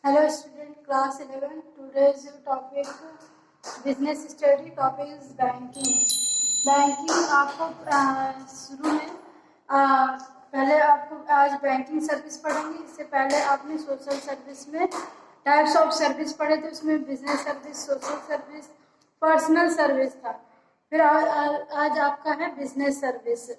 Hello student, class 11. Today's topic business study topic is banking. Banking आपको शुरू में पहले आपको आज बैंकिंग सर्विस पढ़ेंगे। इससे पहले आपने सोशल सर्विस में टाइप्स ऑफ सर्विस पढ़े थे। उसमें business service, social service, personal service था। फिर आज आपका है बिजनेस सर्विस।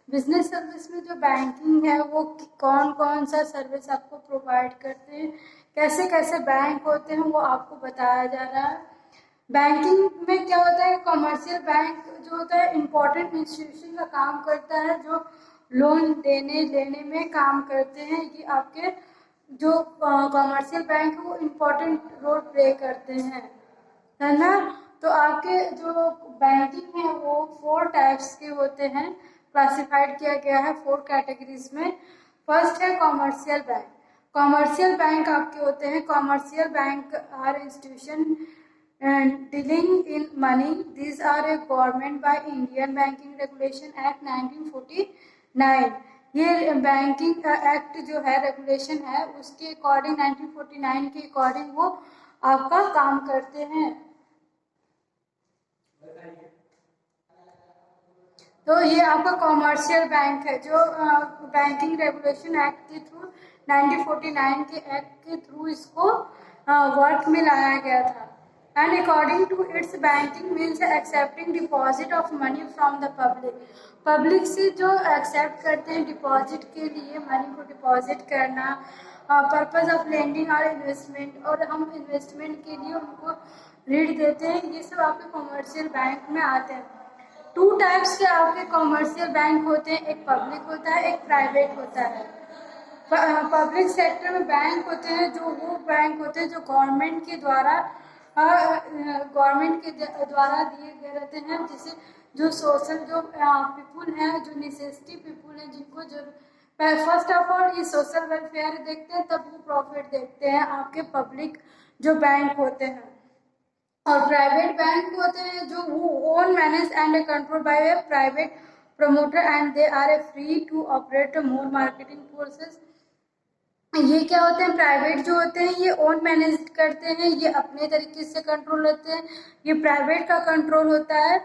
बिजनेस सर्विस में जो बैंकिंग है वो कौन कौन सा सर्विस आपको प्रोवाइड करते हैं, कैसे कैसे बैंक होते हैं, वो आपको बताया जा रहा है। बैंकिंग में क्या होता है, कमर्शियल बैंक जो होता है इम्पोर्टेंट इंस्टीट्यूशन का काम करता है, जो लोन देने लेने में काम करते हैं। ये आपके जो कमर्शियल बैंक है वो इम्पोर्टेंट रोल प्ले करते हैं, है ना। तो आपके जो बैंकिंग है वो 4 टाइप्स के होते हैं, क्लासिफाइड किया गया है 4 कैटेगरीज में। फर्स्ट है कमर्शियल बैंक। कमर्शियल बैंक आपके होते हैं, commercial bank are institution dealing in money. These are a government by Indian Banking Regulation Act 1949. ये बैंकिंग एक्ट जो है, रेगुलेशन है, उसके अकॉर्डिंग 1949 के अकॉर्डिंग वो आपका काम करते हैं। तो ये आपका कमर्शियल बैंक है जो बैंकिंग रेगुलेशन एक्ट के थ्रू 1949 के एक्ट के थ्रू इसको वर्क में लाया गया था। And according to its banking means accepting deposit of money from the public. Public से जो एक्सेप्ट करते हैं डिपॉजिट के लिए, मनी को डिपॉजिट करना, पर्पज ऑफ लेंडिंग और इन्वेस्टमेंट, और हम इन्वेस्टमेंट के लिए उनको ऋण देते हैं। ये सब आपके कमर्शियल बैंक में आते हैं। 2 टाइप्स के आपके कमर्शियल बैंक होते हैं, एक पब्लिक होता है, एक प्राइवेट होता है। पब्लिक सेक्टर में बैंक होते हैं जो वो बैंक होते हैं जो गवर्नमेंट के द्वारा दिए गए रहते हैं, जैसे जो सोशल जो पीपुल हैं, जो नेसेसिटी पीपुल हैं, जिनको जो फर्स्ट ऑफ ऑल ये सोशल वेलफेयर देखते हैं, तब वो प्रॉफिट देखते हैं आपके पब्लिक जो बैंक होते हैं। और प्राइवेट बैंक होते हैं जो own manage and control by A private promoter and they are free to operate more marketing forces. ये क्या होते हैं, प्राइवेट जो होते हैं ये ओन मैनेज करते हैं, ये अपने तरीके से कंट्रोल लेते हैं, ये प्राइवेट का कंट्रोल होता है।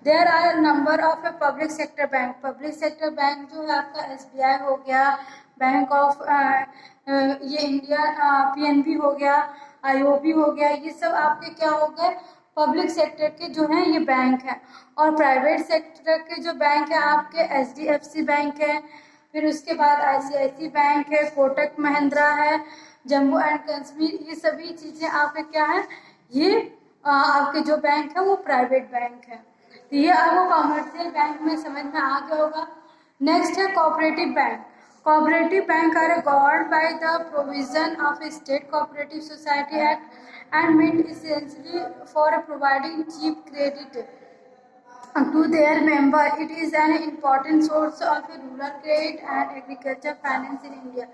There are number of a public sector bank. Public sector bank जो है आपका SBI हो गया, बैंक ऑफ ये इंडिया, PNB हो गया, IOB हो गया, ये सब आपके क्या हो गए, पब्लिक सेक्टर के जो हैं ये बैंक है। और प्राइवेट सेक्टर के जो बैंक है आपके HDFC बैंक है, फिर उसके बाद ICICI बैंक है, कोटक महिंद्रा है, जम्मू एंड कश्मीर, ये सभी चीज़ें आपके क्या है, ये आपके जो बैंक है वो प्राइवेट बैंक है। तो ये आपको कमर्शियल बैंक में समझ में आ गया होगा। नेक्स्ट है cooperative bank. Cooperative bank are governed by the provision of state cooperative society act and meant essentially for providing cheap credit to their member. It is an important source of rural credit and agriculture finance in India.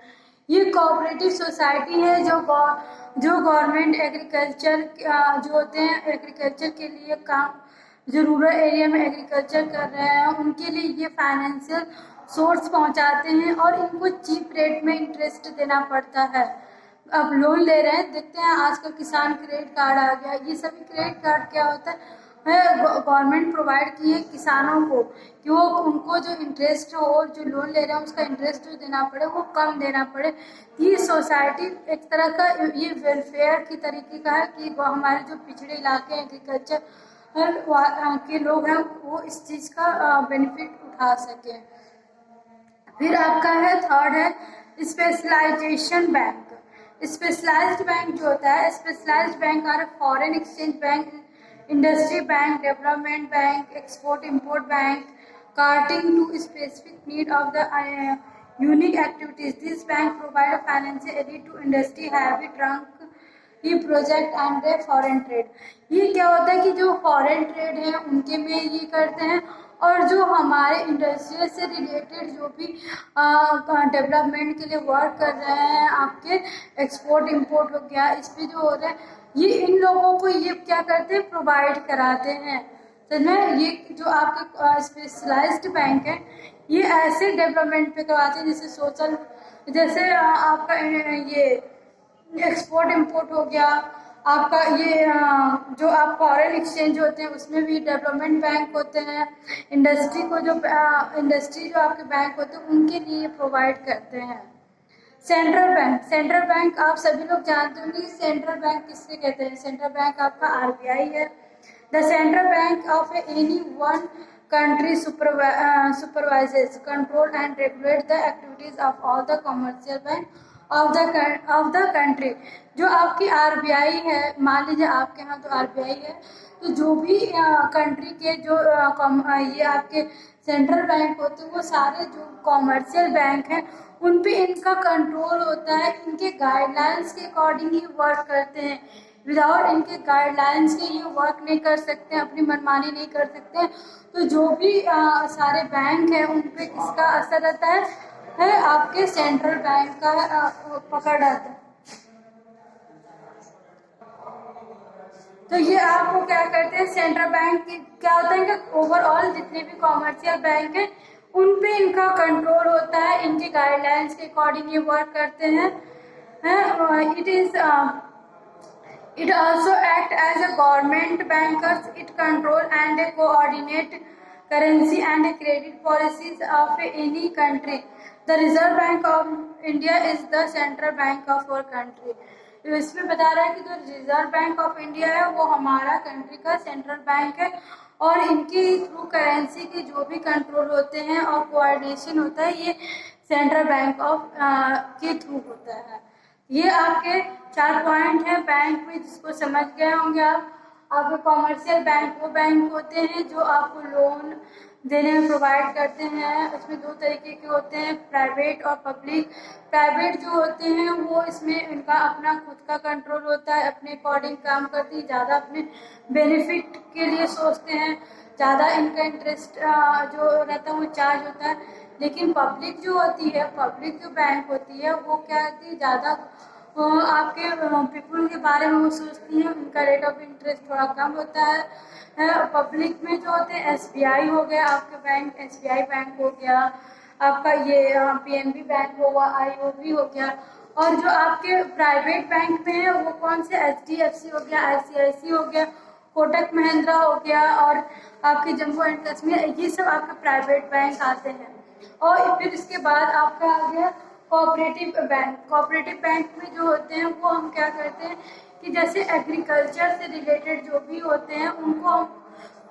ये cooperative society है जो government agriculture जो होते हैं, agriculture के लिए काम, जो रूरल एरिया में एग्रीकल्चर कर रहे हैं उनके लिए ये फाइनेंशियल सोर्स पहुंचाते हैं और इनको चीप रेट में इंटरेस्ट देना पड़ता है। अब लोन ले रहे हैं, देखते हैं आजकल किसान क्रेडिट कार्ड आ गया, ये सभी क्रेडिट कार्ड क्या होता है, गवर्नमेंट प्रोवाइड की है किसानों को कि वो उनको जो इंटरेस्ट हो, जो लोन ले रहे हैं उसका इंटरेस्ट जो देना पड़े वो कम देना पड़े। ये सोसाइटी एक तरह का ये वेलफेयर की तरीके का है कि हमारे जो पिछड़े इलाके एग्रीकल्चर के लोग हैं वो इस चीज़ का बेनिफिट उठा सकें। फिर आपका है थर्ड है स्पेशलाइजेशन बैंक। स्पेशलाइज्ड बैंक जो होता है, specialized bank are foreign exchange bank, industry bank, development bank, export import bank, catering to specific need of the unique activities. This bank provide financial aid to industry, heavy trunk ये project and foreign trade. ये क्या होता है कि जो foreign trade है उनके में ये करते हैं, और जो हमारे इंडस्ट्री से रिलेटेड जो भी डेवलपमेंट के लिए वर्क कर रहे हैं, आपके एक्सपोर्ट इंपोर्ट हो गया, इस पे जो हो रहा है ये इन लोगों को ये क्या करते हैं, प्रोवाइड कराते हैं। तो ना ये जो आपके स्पेशलाइज्ड बैंक है ये ऐसे डेवलपमेंट पे करवाते हैं जैसे सोशल, जैसे आपका ये एक्सपोर्ट इंपोर्ट हो गया आपका, ये जो आप फॉरेन एक्सचेंज होते हैं उसमें भी डेवलपमेंट बैंक होते हैं। इंडस्ट्री को जो इंडस्ट्री जो आपके बैंक होते हैं उनके लिए प्रोवाइड करते हैं। सेंट्रल बैंक, सेंट्रल बैंक आप सभी लोग जानते होंगे कि सेंट्रल बैंक किससे कहते हैं। सेंट्रल बैंक आपका आरबीआई है। The central bank of any one country supervises, control and regulate the activities of all the commercial bank of the country। जो आपकी आरबीआई है, मान लीजिए आपके यहाँ तो आरबीआई है, तो जो भी कंट्री के जो ये आपके सेंट्रल बैंक होते हैं वो सारे जो कॉमर्शियल बैंक हैं उन पे इनका कंट्रोल होता है। इनके गाइडलाइंस के अकॉर्डिंग ही वर्क करते हैं। विदाउट इनके गाइडलाइंस के ये वर्क नहीं कर सकते हैं, अपनी मनमानी नहीं कर सकते हैं। तो जो भी सारे बैंक हैं उन पे किसका असर रहता है आपके सेंट्रल बैंक का पकड़ रहता है। तो ये आपको क्या करते हैं, सेंट्रल बैंक क्या होता है कि ओवरऑल जितने भी कॉमर्शियल बैंक हैं उन पे इनका कंट्रोल होता है। इनके गाइडलाइंस के अकॉर्डिंग ये वर्क करते हैं। It also act as a government bankers. It control and coordinate currency and credit policies of any country. The Reserve Bank of India is the central bank of our country. इसमें बता रहा है कि जो reserve bank of India है वो हमारा country का सेंट्रल बैंक है और इनके थ्रू करेंसी के जो भी कंट्रोल होते हैं और कोऑर्डिनेशन होता है ये सेंट्रल बैंक ऑफ के थ्रू होता है। ये आपके 4 पॉइंट हैं बैंक में, जिसको समझ गए होंगे आप। आपके कॉमर्शियल बैंक वो बैंक होते हैं जो आपको लोन देने में प्रोवाइड करते हैं। इसमें 2 तरीके के होते हैं, प्राइवेट और पब्लिक। प्राइवेट जो होते हैं वो इसमें इनका अपना खुद का कंट्रोल होता है, अपने अकॉर्डिंग काम करते हैं, ज़्यादा अपने बेनिफिट के लिए सोचते हैं, ज़्यादा इनका इंटरेस्ट जो रहता है वो चार्ज होता है। लेकिन पब्लिक जो होती है, पब्लिक जो बैंक होती है वो क्या होती है, ज़्यादा आपके पीपुल के बारे में वो सोचती है, उनका रेट ऑफ इंटरेस्ट थोड़ा कम होता है। पब्लिक में जो होते हैं एसबीआई हो गया आपके बैंक, एसबीआई बैंक हो गया आपका, ये पीएनबी बैंक होगा, आईओबी हो गया। और जो आपके प्राइवेट बैंक में है वो कौन से, एचडीएफसी हो गया, आईसीआईसी हो गया, कोटक महिंद्रा हो गया और आपके जम्मू एंड कश्मीर, ये सब आपके प्राइवेट बैंक आते हैं। और फिर इसके बाद आपका आ गया कोऑपरेटिव बैंक। कोऑपरेटिव बैंक में जो होते हैं वो हम क्या करते हैं कि जैसे एग्रीकल्चर से रिलेटेड जो भी होते हैं उनको हम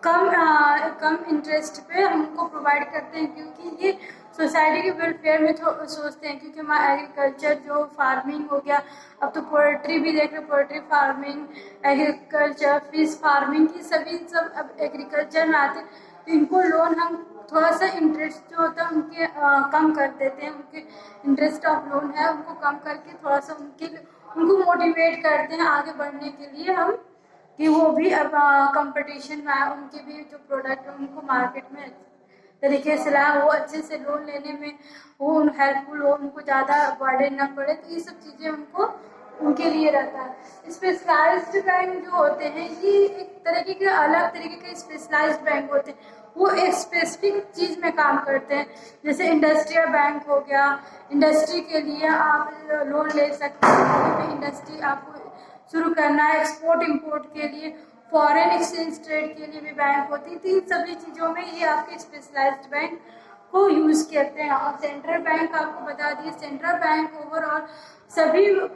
कम इंटरेस्ट पे हमको प्रोवाइड करते हैं, क्योंकि ये सोसाइटी के वेलफेयर में सोचते हैं। क्योंकि हमारा एग्रीकल्चर जो फार्मिंग हो गया, अब तो पोल्ट्री भी देख रहे, poultry farming, agriculture, fish farming, ये सभी सब अब एग्रीकल्चर में आते हैं। तो इनको लोन हम थोड़ा सा इंटरेस्ट जो होता है उनके कम कर देते हैं, उनके इंटरेस्ट ऑफ लोन है उनको कम करके थोड़ा सा उनको मोटिवेट करते हैं आगे बढ़ने के लिए हम, कि वो भी अब कंपटीशन में आए, उनके भी जो प्रोडक्ट है उनको मार्केट में तरीके से लाए, वो अच्छे से लोन लेने में वो हेल्पफुल हो, उनको ज़्यादा बर्डन ना पड़े। तो ये सब चीज़ें उनको उनके लिए रहता है। स्पेशलाइज्ड बैंक जो होते हैं ये एक तरीके के अलग तरीके के स्पेशलाइज्ड बैंक होते हैं, वो एक स्पेसिफिक चीज़ में काम करते हैं। जैसे इंडस्ट्रियल बैंक हो गया, इंडस्ट्री के लिए आप लोन ले सकते हैं, कोई भी इंडस्ट्री आपको शुरू करना है, एक्सपोर्ट इंपोर्ट के लिए, फॉरेन एक्सचेंज ट्रेड के लिए भी बैंक होती है। तो इन सभी चीज़ों में ये आपके स्पेशलाइज्ड बैंक को यूज़ करते हैं। और सेंट्रल बैंक आपको बता दिए, सेंट्रल बैंक ओवरऑल सभी जो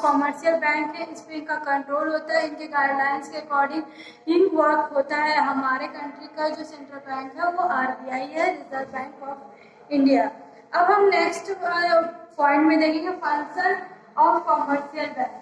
कॉमर्शियल बैंक है इस पे इनका कंट्रोल होता है, इनके गाइडलाइंस के अकॉर्डिंग इन वर्क होता है। हमारे कंट्री का जो सेंट्रल बैंक है वो आरबीआई है, रिजर्व बैंक ऑफ इंडिया। अब हम नेक्स्ट पॉइंट में देखेंगे function of commercial bank.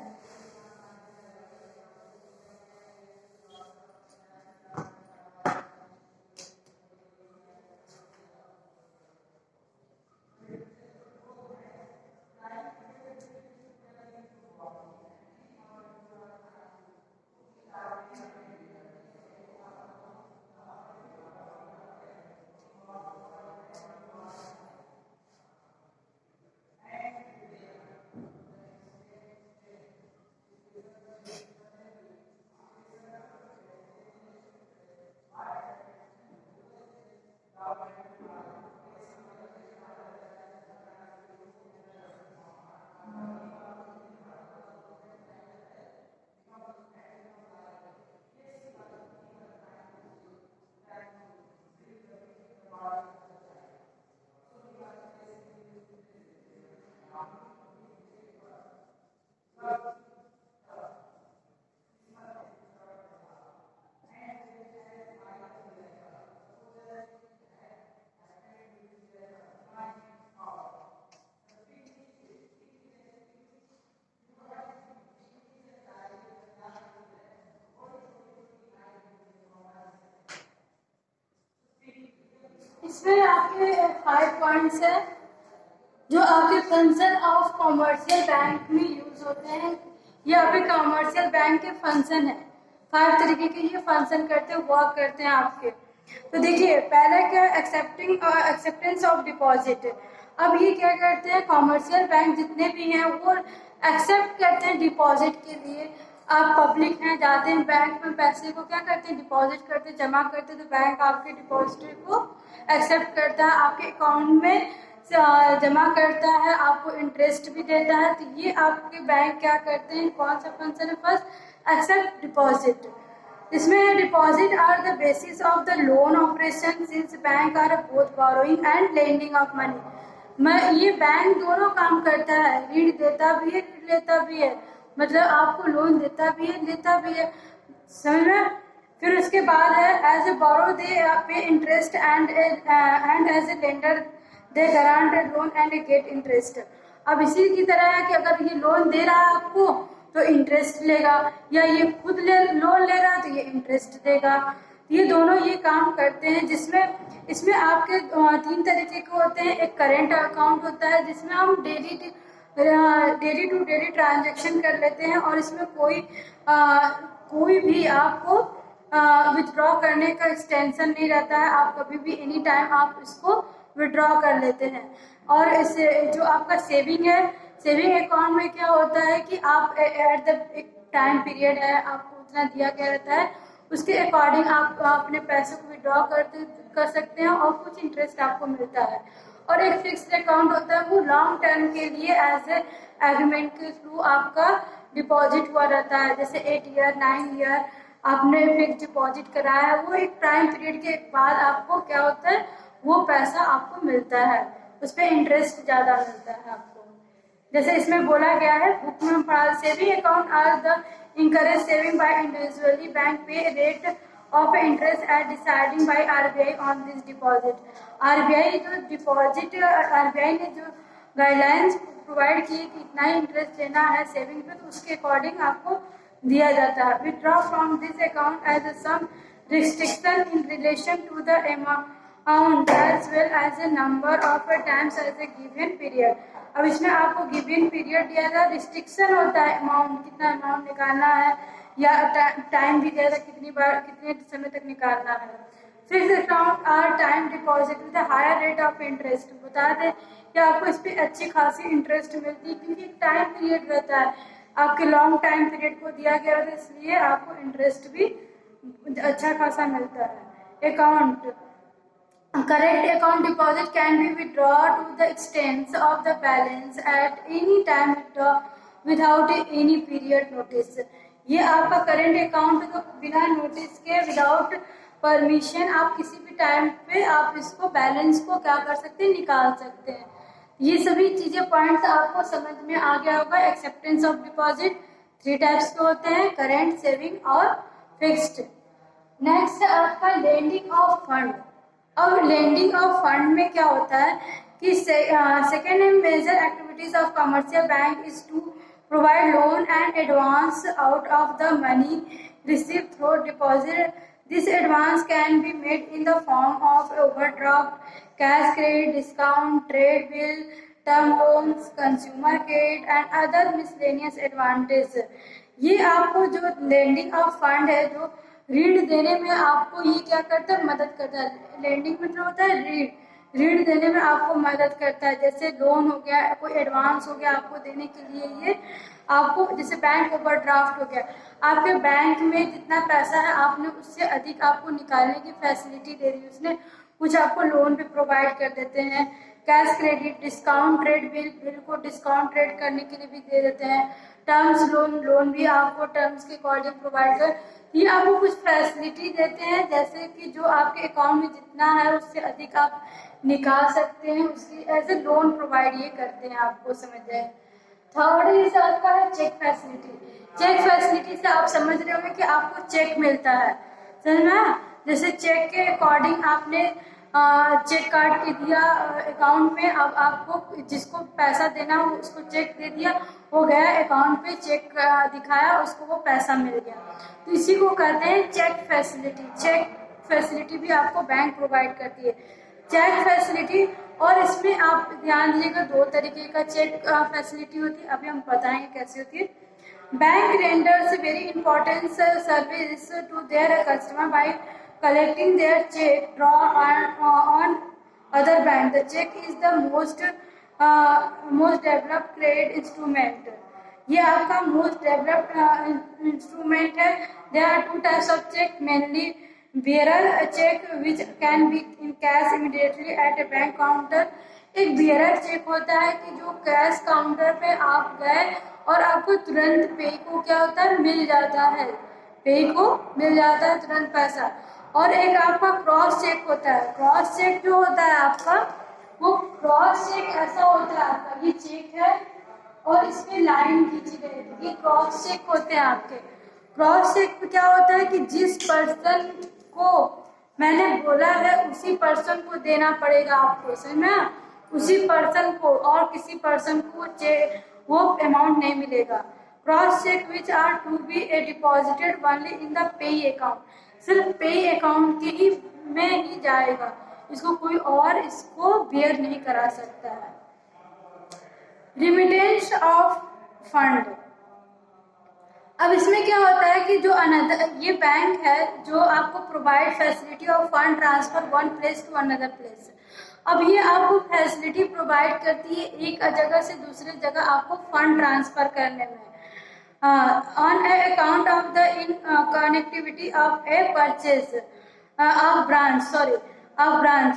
5 points है जो आपके फंक्शन ऑफ कॉमर्शियल बैंक में यूज होते हैं। ये आपके कॉमर्शियल बैंक के फंक्शन है। 5 तरीके के ये फंक्शन करते हैं, वर्क करते हैं आपके। तो देखिए पहला क्या, एक्सेप्टेंस ऑफ डिपॉजिट। अब ये क्या करते हैं, कॉमर्शियल बैंक जितने भी हैं वो एक्सेप्ट करते हैं डिपॉजिट के लिए। आप पब्लिक हैं, जाते हैं बैंक में, पैसे को क्या करते हैं, डिपॉजिट करते हैं, जमा करते हैं, तो बैंक आपके डिपॉजिट को एक्सेप्ट करता है, आपके अकाउंट में जमा करता है, आपको इंटरेस्ट भी देता है। तो ये आपके बैंक क्या करते हैं, कौन सा फंक्शन है, फर्स्ट एक्सेप्ट डिपॉजिट। इसमें deposit are the basis of the loan operation since bank are both borrowing and lending of money. ये बैंक दोनों काम करता है, ऋण देता भी है, ऋण लेता भी है, मतलब आपको लोन देता भी है, लेता भी है, समझ में। फिर उसके बाद है as a borrower they pay interest and as a lender they grant loan and get interest. अब इसी की तरह है कि अगर ये लोन दे रहा है आपको तो इंटरेस्ट लेगा, या ये खुद लोन ले रहा है तो ये इंटरेस्ट देगा। ये दोनों ये काम करते हैं, जिसमें इसमें आपके 3 तरीके के होते हैं। एक करेंट अकाउंट होता है जिसमें हम डेली टू डेली ट्रांजेक्शन कर लेते हैं, और इसमें कोई भी आपको विथड्रॉ करने का एक्सटेंशन नहीं रहता है, आप कभी भी एनी टाइम आप इसको विथड्रॉ कर लेते हैं। और इससे जो आपका सेविंग है, सेविंग अकाउंट में क्या होता है कि आप एट द एक टाइम पीरियड है, आपको उतना दिया गया रहता है, उसके अकॉर्डिंग आप अपने पैसे को विड्रॉ कर सकते हैं और कुछ इंटरेस्ट आपको मिलता है। और एक फिक्स्ड अकाउंट होता है, वो लॉन्ग टर्म के लिए एज ए एग्रीमेंट के थ्रू आपका डिपॉजिट हुआ रहता है। जैसे 8 ईयर 9 ईयर आपने फिक्स डिपॉजिट कराया है, वो एक टाइम पीरियड के बाद आपको क्या होता है, वो पैसा आपको मिलता है, उस पर इंटरेस्ट ज़्यादा मिलता है आपको। जैसे इसमें बोला गया है, बुक में पढ़ा, saving account are the encourage saving by individually, bank pay rate of interest as deciding by RBI on this deposit। RBI जो डिपॉजिट, RBI ने जो गाइडलाइंस प्रोवाइड की कि इतना ही इंटरेस्ट लेना है सेविंग पे, तो उसके अकॉर्डिंग आपको दिया जाता है। Withdraw from this account as some restriction in relation to the amount as well as a number of times as a given period. अब इसमें आपको गिवन पीरियड दिया था, रिस्ट्रिक्शन होता है अमाउंट, कितना अमाउंट निकालना है, या टाइम भी दिया था, कितनी बार कितने समय तक निकालना है। Fixed account are time deposit with higher rate of interest. बता दें कि आपको इस पर अच्छी खासी इंटरेस्ट मिलती है, क्योंकि एक टाइम पीरियड रहता है, आपके लॉन्ग टाइम पीरियड को दिया गया था, इसलिए आपको इंटरेस्ट भी अच्छा खासा मिलता है। Account current account deposit can be withdrawn to the extent of the balance at any time without any period notice। ये आपका करंट अकाउंट तो बिना नोटिस के, विदाउट परमिशन, आप किसी भी टाइम पे आप इसको बैलेंस को क्या कर सकते हैं, निकाल सकते हैं। ये सभी चीजें पॉइंट्स आपको समझ में आ गया होगा। एक्सेप्टेंस ऑफ डिपॉजिट 3 टाइप्स के होते हैं, करंट, सेविंग और फिक्स्ड। नेक्स्ट आपका लेंडिंग ऑफ फंड। अब लेंडिंग ऑफ फंड में क्या होता है कि second and major activities of commercial bank is to provide loan and advance out of the money receive through deposit. This advance can be made in the form of overdraft, cash credit, discount, trade bill, term loans, consumer credit and other miscellaneous advantage. ये आपको जो lending of fund है, जो ऋण देने में आपको ये क्या करता है, मदद करता है। लेंडिंग मतलब होता है ऋण देने में आपको मदद करता है। जैसे लोन हो गया, कोई एडवांस हो गया आपको देने के लिए, ये आपको, जैसे बैंक ओवरड्राफ्ट हो गया, आपके बैंक में जितना पैसा है आपने उससे अधिक आपको निकालने की फैसिलिटी दे रही है, उसने कुछ आपको लोन भी प्रोवाइड कर देते हैं। Cash credit, discount trade bill को डिस्काउंट ट्रेड करने के लिए भी दे देते हैं। टर्म्स लोन भी आपको टर्म्स के अकॉर्डिंग प्रोवाइड कर, ये आपको कुछ फैसिलिटी देते हैं, जैसे कि जो आपके अकाउंट में जितना है उससे अधिक आप निकाल सकते हैं, उसकी एज ए लोन प्रोवाइड ये करते हैं आपको, समझ रहे हैं। थर्ड इज आपका है चेक फैसिलिटी। चेक फैसिलिटी से आप समझ रहे होंगे कि आपको चेक मिलता है, समझ में। जैसे चेक के अकॉर्डिंग आपने चेक काट के दिया अकाउंट में, अब आपको जिसको पैसा देना हो उसको चेक दे दिया, हो गया अकाउंट पे चेक दिखाया, उसको वो पैसा मिल गया, तो इसी को कहते हैं चेक फैसिलिटी। चेक फैसिलिटी भी आपको बैंक प्रोवाइड करती है। चेक फैसिलिटी और इसमें आप ध्यान दीजिएगा 2 तरीके का चेक फैसिलिटी होती है, अभी हम बताएंगे कैसे होती है। Bank renders very important service to their customer by collecting their check draw on other bank. The check is the most developed credit instrument. ये आपका मोस्ट डेवलप्ड इंस्ट्रूमेंट है। There are 2 types of cheque mainly bearer cheque which can be in cash immediately at a bank counter. एक bearer cheque होता है कि जो cash counter पे आप गए और आपको तुरंत पे को क्या होता है मिल जाता है, पे को मिल जाता है तुरंत पैसा। और एक आपका क्रॉस चेक होता है। क्रॉस चेक जो होता है आपका, वो क्रॉस चेक ऐसा होता है आपका, ये चेक है और इसमें लाइन खींची गई, ये क्रॉस चेक होते हैं आपके। क्रॉस चेक क्या होता है कि जिस पर्सन को मैंने बोला है उसी पर्सन को देना पड़ेगा आपको, समझना, उसी पर्सन को, और किसी पर्सन को वो अमाउंट नहीं मिलेगा। Cross cheque which are to be deposited only in the pay account, सिर्फ पे अकाउंट के ही में ही जाएगा, इसको कोई और इसको बेयर नहीं करा सकता है। रिमिटेंस ऑफ फंड, अब इसमें क्या होता है कि जो ये बैंक है जो आपको provide facility of fund transfer one place to another place. अब ये आपको फैसिलिटी प्रोवाइड करती है एक जगह से दूसरे जगह आपको फंड ट्रांसफर करने में। On account of the connectivity of a purchase of branch,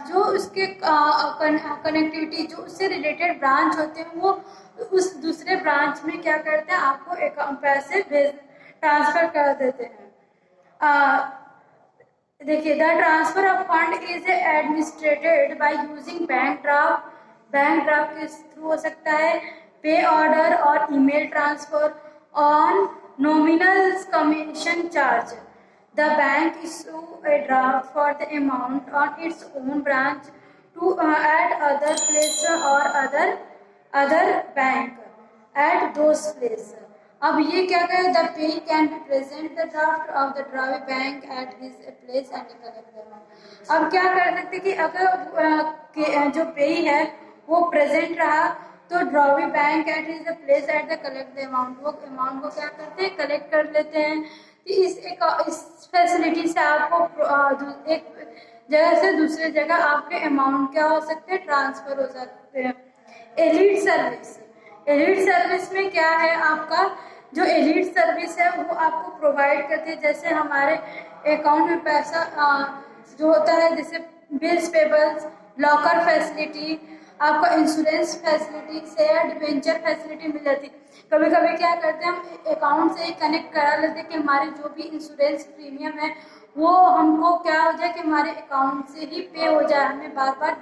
जो उसके कनेक्टिविटी जो उससे रिलेटेड ब्रांच होते हैं वो उस दूसरे ब्रांच में क्या करते हैं, आपको पैसे ट्रांसफर कर देते हैं। देखिए, the transfer of fund is administrated by using bank draft. Bank draft के थ्रू हो सकता है, पे ऑर्डर और email transfer on nominal commission charge. The bank issue a draft for the amount on its own branch to at other place or other bank at those place. अब ये क्या कहे, the payee can be present the draft of the drawing bank at his place and collect the amount. अब क्या कर सकते कि अगर जो पेई है वो प्रेजेंट रहा तो drawee bank at is the place at the collect the amount, वो अमाउंट को क्या करते हैं, कलेक्ट कर लेते हैं। तो इस फैसिलिटी से आपको एक जगह से दूसरे जगह आपके अमाउंट क्या हो सकते हैं, ट्रांसफर हो सकते हैं। एलीट सर्विस, एलीट सर्विस में क्या है, आपका जो एलीट सर्विस है वो आपको प्रोवाइड करते हैं, जैसे हमारे अकाउंट में पैसा जो होता है, जैसे बिल्स पेबल्स, लॉकर फैसिलिटी, आपका insurance facility, share debenture facility मिल जाती है। कभी कभी क्या करते हैं, हम अकाउंट से ही कनेक्ट करा लेते हैं कि हमारे जो भी इंश्योरेंस प्रीमियम है वो हमको क्या हो जाए कि हमारे अकाउंट से ही पे हो जाए, हमें बार बार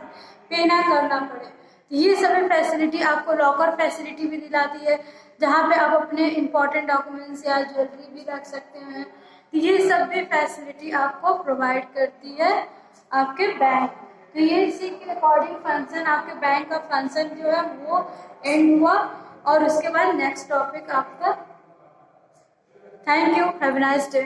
पे ना करना पड़े। तो ये सभी फैसिलिटी आपको लॉकर फैसिलिटी भी दिलाती है, जहाँ पे आप अपने इम्पोर्टेंट डॉक्यूमेंट्स या ज्वेलरी भी रख सकते हैं। तो ये सब भी फैसिलिटी आपको प्रोवाइड करती है आपके बैंक। तो ये इसी के अकॉर्डिंग फंक्शन, आपके बैंक का फंक्शन जो है वो एंड हुआ, और उसके बाद नेक्स्ट टॉपिक आपका। Thank you, have a nice day.